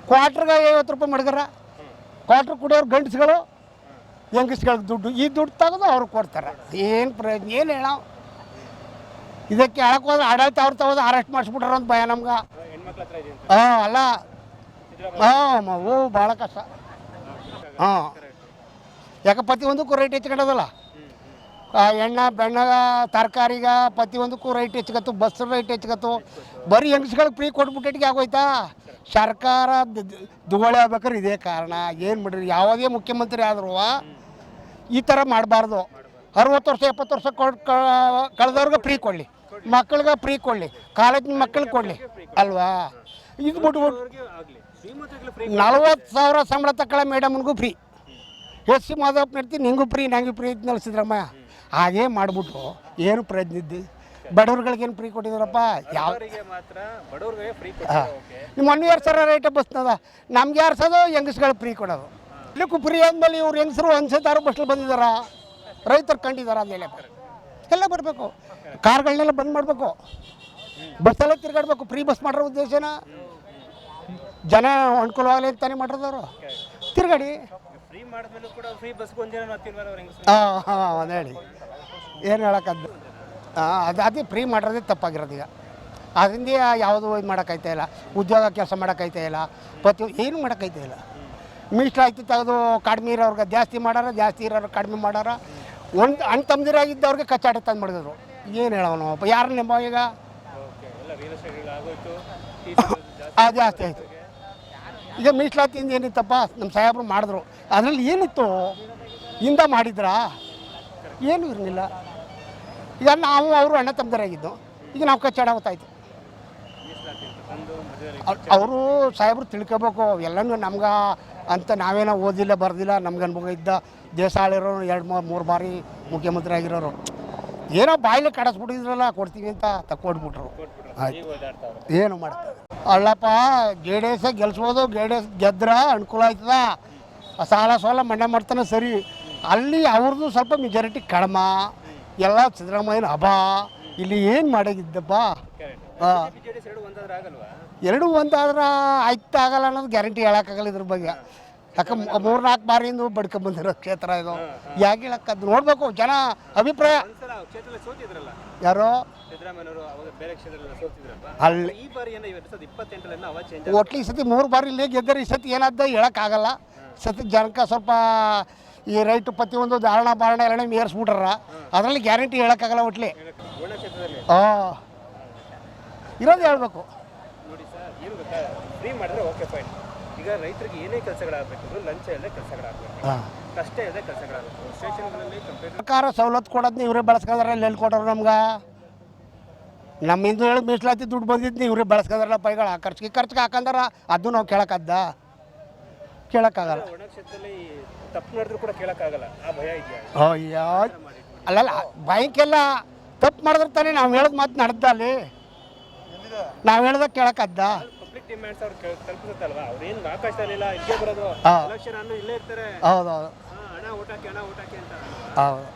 ಕ್ವಾರ್ಟ್ರಿಗೆ 50 ರೂಪಾಯಿ ಮಡ್ಗಾರ. ಕ್ವಾರ್ಟ್ರ್ ಕುಡಿಯೋರು ಗಂಡಸ್ಗಳು, ಹೆಂಗಸ್ಗಳಿಗೆ ದುಡ್ಡು, ಈ ದುಡ್ಡು ತೆಗೆದು ಅವ್ರಿಗೆ ಕೊಡ್ತಾರೆ. ಏನು ಪ್ರಯೋಜನ, ಏನು ಹೇಳೋ? ಇದಕ್ಕೆ ಹೇಳಕ್ಕೆ ಹೋದ್ರೆ ಆಡಳಿತ ಅವ್ರು ತಗೋದು ಅರೆಸ್ಟ್ ಮಾಡಿಸ್ಬಿಟ್ರ ಅಂತ ಭಯ ನಮ್ಗೆ. ಅಲ್ಲ ಓ ಭಾಳ ಕಷ್ಟ. ಯಾಕೆ ಪ್ರತಿಯೊಂದಕ್ಕೂ ರೇಟ್ ಹೆಚ್ಚಿಕೊಂಡದಲ್ಲ. ಎಣ್ಣೆ ಬೆಣ್ಣಗ ತರಕಾರಿಗ ಪ್ರತಿಯೊಂದಕ್ಕೂ ರೈಟ್ ಹೆಚ್ಚಿಗತ್ತು, ಬಸ್ ರೈಟ್ ಹೆಚ್ಚಿಗತ್ತು. ಬರೀ ಹೆಂಗಸ್ಗಳಿಗೆ ಫ್ರೀ ಕೊಟ್ಬಿಟ್ಟಿಗೆ ಆಗೋಯ್ತಾ. ಸರ್ಕಾರ ದುಬಾಳಿ ಆಗ್ಬೇಕಾದ್ರೆ ಇದೇ ಕಾರಣ. ಏನು ಮಾಡಿರಿ, ಯಾವುದೇ ಮುಖ್ಯಮಂತ್ರಿ ಆದರೂ ಈ ಥರ ಮಾಡಬಾರ್ದು. 60 ವರ್ಷ 70 ವರ್ಷ ಕಳೆದವ್ರಿಗೆ ಫ್ರೀ ಕೊಡಲಿ, ಮಕ್ಕಳಿಗೆ ಫ್ರೀ ಕೊಡಲಿ, ಕಾಲೇಜಿನ ಮಕ್ಕಳಿಗೆ ಕೊಡಲಿ ಅಲ್ವಾ. ಇದು ಬಿಟ್ಬಿಟ್ಟು 40,000 ಸಂಬಳ ತಗೊಳ್ಳೋ ಮೇಡಮ್ನಿಗೂ ಫ್ರೀ, ಎಸ್ ಸಿ ಮಾಧವಪ್ಪ ನಡ್ತೀನಿ ನಿಂಗೂ ಫ್ರೀ ನಂಗೂ ಫ್ರೀ ಅಂತ ಸಿದ್ದರಾಮಯ್ಯ. ಹಾಗೇ ಮಾಡಿಬಿಟ್ಟು ಏನು ಪ್ರಯೋಜನ ಇದ್ದು? ಬಡವ್ರುಗಳಿಗೇನು ಫ್ರೀ ಕೊಟ್ಟಿದ್ದಾರಪ್ಪ? ಯಾವ ನಿಮ್ಮ 1 ಇಯರ್ ಸರ ರೇಟ ಬಸ್ನದ ನಮ್ಗೆ ಯಾರು ಸದೋ ಹೆಂಗಸ್ಗಳಿಗೆ ಫ್ರೀ ಕೊಡೋದು. ಇಲ್ಲಕ್ಕೂ ಫ್ರೀ ಅಂದಮೇಲೆ ಇವ್ರು ಹೆಂಗಸರು ಅನ್ಸತ್ತಾರು ಬಸ್ಸಲ್ಲಿ ಬಂದಿದ್ದಾರ, ರೈತರು ಕಂಡಿದ್ದಾರೆ ಅಂದೇಲೆ ಎಲ್ಲ ಬರಬೇಕು. ಕಾರ್ಗಳನ್ನೆಲ್ಲ ಬಂದ್ ಮಾಡಬೇಕು, ಬಸ್ಸೆಲ್ಲ ತಿರ್ಗಾಡ್ಬೇಕು. ಫ್ರೀ ಬಸ್ ಮಾಡಿರೋ ಉದ್ದೇಶನ ಜನ ಅನುಕೂಲವಾಗಲಿ ಅಂತಾನೆ ಮಾಡಿರೋದವರು. ತಿರ್ಗಾಡಿ ಹಾಂ ಹೇಳಿ ಏನು ಹೇಳೋಕ್ಕದ್ದು. ಅದೇ ಫ್ರೀ ಮಾಡಿರೋದೇ ತಪ್ಪಾಗಿರೋದು. ಈಗ ಅದರಿಂದ ಯಾವುದು ಇದು ಮಾಡೋಕ್ಕಾಯ್ತಾ ಇಲ್ಲ, ಉದ್ಯೋಗ ಕೆಲಸ ಮಾಡೋಕ್ಕಾಯ್ತಾ ಇಲ್ಲ, ಏನು ಮಾಡೋಕ್ಕಾಯ್ತಾ ಇಲ್ಲ. ಮೀಸಲಾತಿ ತೆಗೆದು ಕಡಿಮೆ ಇರೋರ್ಗೆ ಜಾಸ್ತಿ ಮಾಡಾರ, ಜಾಸ್ತಿ ಇರೋರು ಕಡಿಮೆ ಮಾಡಾರ. ಒಂದು ಅಣ್ಣ ತಮ್ಮದಿರಾಗಿದ್ದವ್ರಿಗೆ ಕಚ್ಚಾಟ ತಂದು ಮಾಡಿದ್ರು. ಏನು ಹೇಳೋನು ಯಾರು ನಿಮ್ಮ ಈಗ ಜಾಸ್ತಿ ಆಯಿತು. ಈಗ ಮೀಸಲಾತಿಯಿಂದ ಏನಿತ್ತಪ್ಪ ನಮ್ಮ ಸಾಹೇಬರು ಮಾಡಿದ್ರು, ಅದರಲ್ಲಿ ಏನಿತ್ತು ಹಿಂದೆ ಮಾಡಿದ್ರಾ? ಏನೂ ಇರಲಿಲ್ಲ. ಈಗ ನಾವು ಅವರು ಅಣ್ಣ ತಮ್ಮದಿರಾಗಿದ್ದು, ಈಗ ನಾವು ಕಚ್ಚಾಡ ಗೊತ್ತಾಯ್ತು. ಅವರು ಸಾಹೇಬರು ತಿಳ್ಕೊಬೇಕು ಎಲ್ಲನೂ. ನಮ್ಗೆ ಅಂತ ನಾವೇನೋ ಓದಿಲ್ಲ ಬರ್ದಿಲ್ಲ, ನಮ್ಗೆ ಅನುಭವ ಇದ್ದ ದೇಶ ಆಳಿರೋರು 2-3 ಬಾರಿ ಮುಖ್ಯಮಂತ್ರಿ ಆಗಿರೋರು ಏನೋ ಬಾಯಿಲೆ ಕಡಿಸ್ಬಿಟ್ಟಿದ್ರಲ್ಲ ಕೊಡ್ತೀವಿ ಅಂತ ತಕ್ಕೊಟ್ಬಿಟ್ರು. ಆಯ್ತು ಏನು ಮಾಡ್ತಾರೆ ಅಲ್ಲಪ್ಪ. JDS ಗೆಲ್ಸ್ಬೋದು, JDS ಗೆದ್ರೆ ಅನುಕೂಲ ಆಯ್ತದ, ಸಾಲ ಸೋಲ ಮಣ್ಣೆ ಮಾಡ್ತಾನೆ ಸರಿ. ಅಲ್ಲಿ ಅವ್ರದ್ದು ಸ್ವಲ್ಪ ಮೆಜಾರಿಟಿ ಕಡಿಮೆ, ಎಲ್ಲ ಸಿದ್ದರಾಮಯ್ಯನ ಹಬ್ಬ. ಇಲ್ಲಿ ಏನು ಮಾಡಾಗಿದ್ದಪ್ಪ? ಎರಡು ಒಂದಾದ್ರೆ ಆಯ್ತು ಆಗಲ್ಲ ಅನ್ನೋದು ಗ್ಯಾರಂಟಿ ಹೇಳೋಕ್ಕಾಗಲ್ಲ ಇದ್ರ ಬಗ್ಗೆ. ಯಾಕೆ 3-4 ಬಾರಿಯಿಂದ ಬಡ್ಕೊಂಬಂದಿರೋ ಕ್ಷೇತ್ರ ಇದು. ಯಾಕೆ ಹೇಳಕ್ಕದ್ದು ನೋಡಬೇಕು ಜನ ಅಭಿಪ್ರಾಯ. ಯಾರೋ ಅಲ್ಲಿ ಒಟ್ಲಿ ಈ ಸತಿ 3 ಬಾರಿ ಇಲ್ಲೇ ಗೆದ್ದರೆ ಈ ಸತಿ ಏನಾದ ಹೇಳೋಕ್ಕಾಗಲ್ಲ. ಸತಿ ಜನಕ್ಕೆ ಸ್ವಲ್ಪ ಈ ರೈಟು ಪ್ರತಿಯೊಂದು ಧಾರಣ ಬಾರಣ ಎಲ್ಲ ಏರಿಸ್ಬಿಟ್ರ, ಅದರಲ್ಲಿ ಗ್ಯಾರಂಟಿ ಹೇಳೋಕ್ಕಾಗಲ್ಲ. ಒಟ್ಲಿ ಇರೋದು ಹೇಳ್ಬೇಕು. ನೋಡಿ ಸರ್, ಏನು ಗೊತ್ತಾ, ಫ್ರೀ ಮಾಡಿದ್ರೆ ಓಕೆ ಫೈನ್. ಈಗ ರೈತರಿಗೆ ಏನೇ ಕೆಲಸಗಳಾಗಬೇಕು, ಲಂಚ ಇಲ್ಲದೆ ಕೆಲಸಗಳಾಗಬೇಕು, ಕಷ್ಟ ಇಲ್ಲದೆ ಕೆಲಸಗಳಾಗಬೇಕು. ಸ್ಟೇಷನ್ಗಳಲ್ಲಿ ಸರ್ಕಾರ ಸವಲತ್ತು ಕೊಡೋದನ್ನ ಇವರೇ ಬೆಳೆಸ್ಕೊಂಡ್ರೆ ಎಲ್ಲಿ ಕೊಡೋರು ನಮ್ಗೆ? ನಮ್ಮಿಂದ ಹೇಳಿ ಮೀಸಲಾತಿ ದುಡ್ಡು ಬಂದಿದ್ದು ಇವರೇ ಬೆಳೆಸ್ಕೊಂಡ್ರಲ್ಲ ಪೈಗಳ ಖರ್ಚಿಗೆ ಹಾಕಂದಾರ. ಅದು ನಾವು ಕೇಳೋಕ್ಕಾಗಲ್ಲ. ಒಣ ಕ್ಷೇತ್ರದಲ್ಲಿ ತಪ್ಪು ಮಾಡಿದ್ರು ಕೂಡ ಕೇಳೋಕ್ಕಾಗಲ್ಲ, ಆ ಭಯ ಇದೆಯಾ? ಅಯ್ಯೋ ಅಲ್ಲಲ್ಲ, ಭಯಕ್ಕೆಲ್ಲ ತಪ್ಪು ಮಾಡಿದ್ರೆ ತಾನೇ ನಾವು ಹೇಳೋದು ಮಾತು ನಡೆದ. ಅಲ್ಲಿ ನಾವು ಹೇಳ್ದಾಗ ಕೇಳೋಕ್ಕದ್ದ? ಪಬ್ಲಿಕ್ ಡಿಮ್ಯಾಂಡ್ಸ್ ಅವ್ರು ತಲುಪಿಸುತ್ತಲ್ವಾ, ಅವ್ರು ಏನು ಆಕಾಶದಲ್ಲಿಲ್ಲ, ಇಲ್ಲೇ ಬರೋದು ಎಲೆಕ್ಷನ್ ಅನ್ನು ಇಲ್ಲೇ ಇರ್ತಾರೆ. ಹೌದೌದು, ಹಣ ಓಟಾಕಿ ಅಂತ. ಹೌದು.